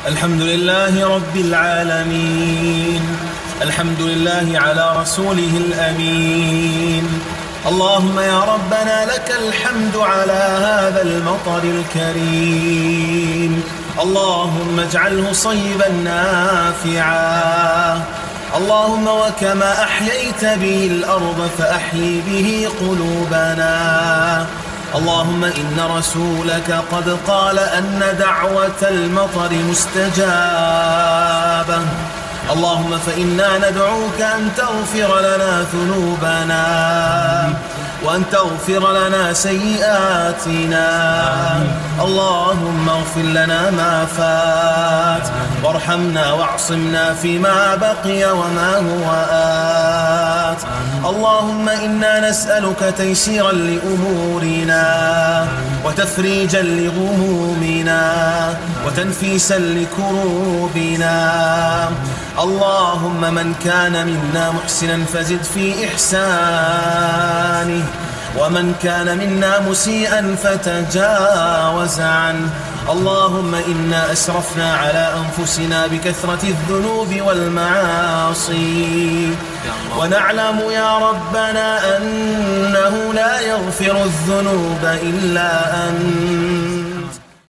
الحمد لله رب العالمين. الحمد لله على رسوله الأمين. اللهم يا ربنا لك الحمد على هذا المطر الكريم، اللهم اجعله صيبا نافعا. اللهم وكما أحييت به الأرض فأحيي به قلوبنا. اللهم إن رسولك قد قال أن دعوة المطر مستجابة. اللهم فإنا ندعوك أن تغفر لنا ذنوبنا وأن تغفر لنا سيئاتنا. اللهم اغفر لنا ما فات وارحمنا واعصمنا فيما بقي وما هو آت. اللهم إنا نسألك تيسيرا لأمورنا وتفريجا لغمومنا وتنفيسا لكروبنا. اللهم من كان منا محسنا فزد في إحسانه، ومن كان منا مسيئا فتجاوز عنه. اللهم إنا أسرفنا على أنفسنا بكثرة الذنوب والمعاصي، ونعلم يا ربنا أنه لا يغفر الذنوب إلا أنت.